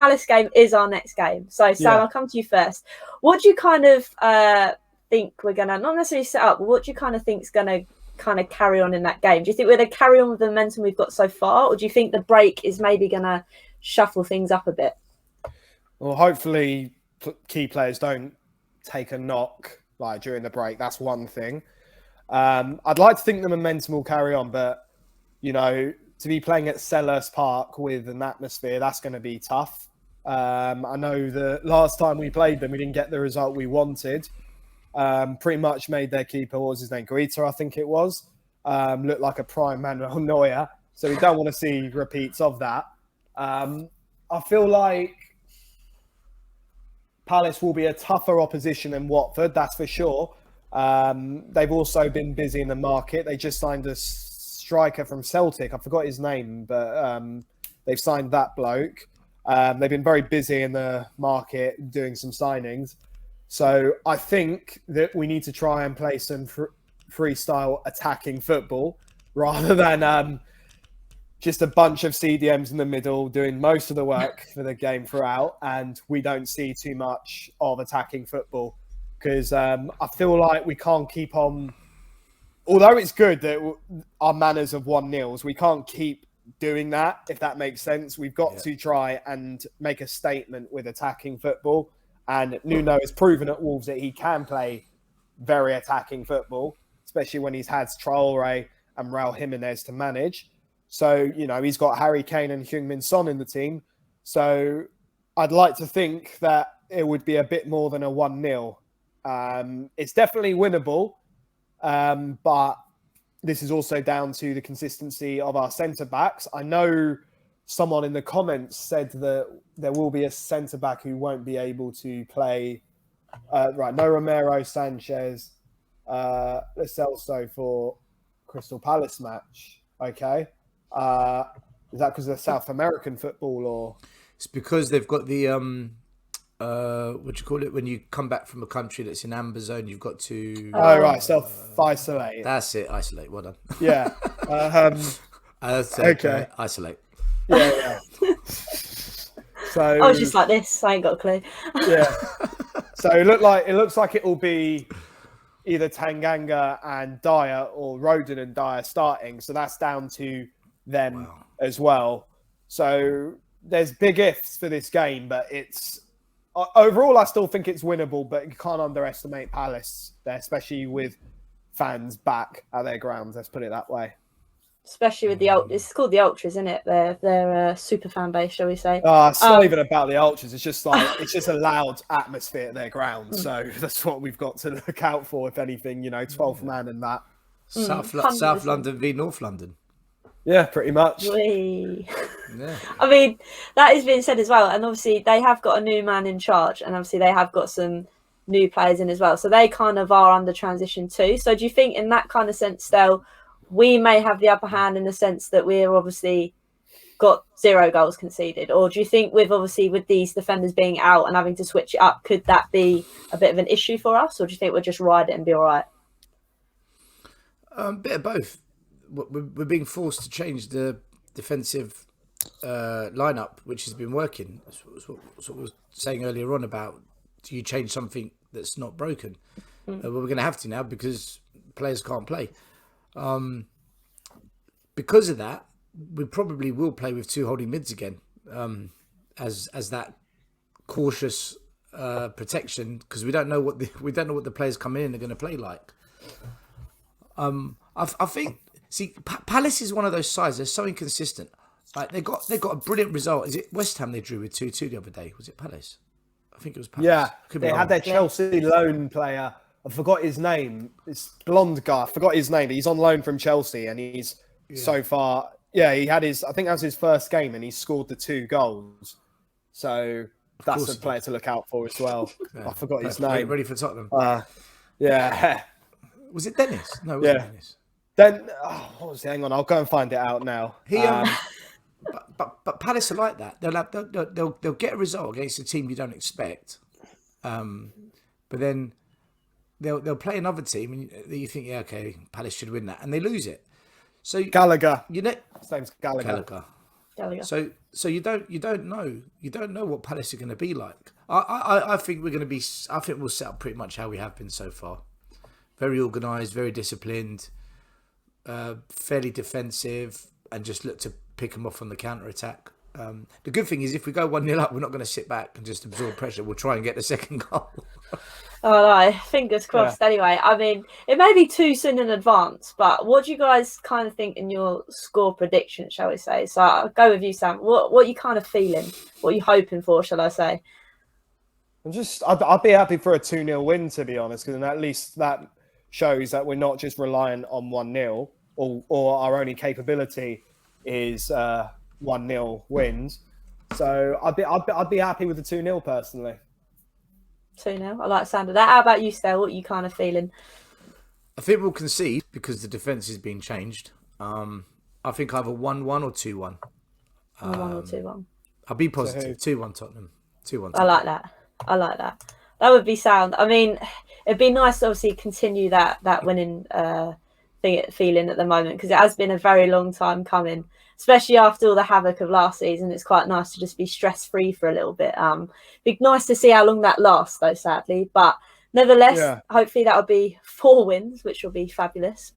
Palace game is our next game. So, Sam, I'll come to you first. What do you kind of think we're going to, not necessarily set up, but what do you kind of think is going to kind of carry on in that game? Do you think we're going to carry on with the momentum we've got so far? Or do you think the break is maybe going to shuffle things up a bit? Well, hopefully key players don't take a knock like during the break. That's one thing. I'd like to think the momentum will carry on, but, you know, to be playing at Selhurst Park with an atmosphere, that's going to be tough. I know the last time we played them, we didn't get the result we wanted. Pretty much made their keeper, what was his name? Guita, I think it was. Looked like a prime Manuel Neuer. So we don't want to see repeats of that. I feel like Palace will be a tougher opposition than Watford, that's for sure. They've also been busy in the market. They just signed a striker from Celtic. I forgot his name, but they've signed that bloke. They've been very busy in the market doing some signings. So I think that we need to try and play some freestyle attacking football rather than just a bunch of CDMs in the middle doing most of the work for the game throughout, and we don't see too much of attacking football because I feel like we can't keep on. Although it's good that our manners of 1-0s, we can't keep doing that, if that makes sense. We've got to try and make a statement with attacking football. And Nuno has proven at Wolves that he can play very attacking football, especially when he's had Traore and Raul Jimenez to manage. So, you know, he's got Harry Kane and Heung-min Son in the team. So I'd like to think that it would be a bit more than a 1-0. It's definitely winnable. But this is also down to the consistency of our centre-backs. I know someone in the comments said that there will be a centre-back who won't be able to play. No Romero, Sanchez, Lo Celso for Crystal Palace match. Okay. Is that because of the South American football or? It's because they've got the what do you call it when you come back from a country that's in amber zone? You've got to self-isolate. That's it. Isolate. Well done. Yeah. Okay. Isolate. Yeah. So I was just like this. I ain't got a clue. Yeah. So it looks like it will be either Tanganga and Dyer or Rodon and Dyer starting. So that's down to them as well. So there's big ifs for this game, but it's overall I still think it's winnable. But you can't underestimate Palace there, especially with fans back at their grounds. Let's put it that way. Especially with the it's called the Ultras, isn't it? They're super fan base, shall we say? It's not even about the Ultras. It's just a loud atmosphere at their ground. So that's what we've got to look out for, if anything. You know, 12th man and that. South London v North London. Yeah, pretty much. Yeah. I mean, that is being said as well, and obviously they have got a new man in charge, and obviously they have got some new players in as well. So they kind of are under transition too. So do you think, in that kind of sense, still, we may have the upper hand in the sense that we're obviously got 0 goals conceded? Or do you think with these defenders being out and having to switch it up, could that be a bit of an issue for us? Or do you think we'll just ride it and be all right? A bit of both. We're being forced to change the defensive lineup, which has been working. That's what I was saying earlier on about, do you change something that's not broken? Well, we're going to have to now because players can't play. Because of that, we probably will play with 2 holding mids again, as that cautious protection, because we don't know what the players coming in are going to play like. I think. See, Palace is one of those sides. They're so inconsistent. Like they got a brilliant result. Is it West Ham they drew with 2-2 the other day? Was it Palace? I think it was Palace. Yeah, they had their Chelsea loan player. I forgot his name. It's blonde guy. I forgot his name. But he's on loan from Chelsea, and he's so far. Yeah, he had his. I think that was his first game, and he scored the 2 goals. So that's a player to look out for as well. Yeah. I forgot his name. Ready for Tottenham. Yeah. Was it Dennis? No, it wasn't Dennis. Then, what was it? Hang on, I'll go and find it out now. But Palace are like that. They'll get a result against a team you don't expect, but then they'll play another team and you think, yeah, okay, Palace should win that, and they lose it. So Gallagher, you know, his name's Gallagher. So So you don't know what Palace are going to be like. I think we're going to be. I think we'll set up pretty much how we have been so far. Very organised, very disciplined, fairly defensive, and just look to pick them off on the counter attack. The good thing is, if we go 1-0 up, we're not going to sit back and just absorb pressure. We'll try and get the second goal. Oh no, fingers crossed. Yeah. Anyway, I mean, it may be too soon in advance, but what do you guys kind of think in your score prediction, shall we say? So I'll go with you, Sam. What are you kind of feeling? What are you hoping for, shall I say? I'd be happy for a 2-0 win, to be honest, because at least that shows that we're not just relying on 1-0 or our only capability is 1-0 wins. So I'd be happy with the 2-0 personally. 2-0. I like the sound of that. How about you, Stel? What are you kind of feeling? I think we'll concede because the defence is being changed. I think either 1-1 or 2-1. 1-1 or 2-1. I'll be positive. 2-1 Tottenham. 2-1 Tottenham. I like that. That would be sound. I mean, it'd be nice to obviously continue that winning feeling at the moment, because it has been a very long time coming, especially after all the havoc of last season. It's quite nice to just be stress-free for a little bit. Be nice to see how long that lasts, though, sadly. But nevertheless, Hopefully that'll be 4 wins, which will be fabulous.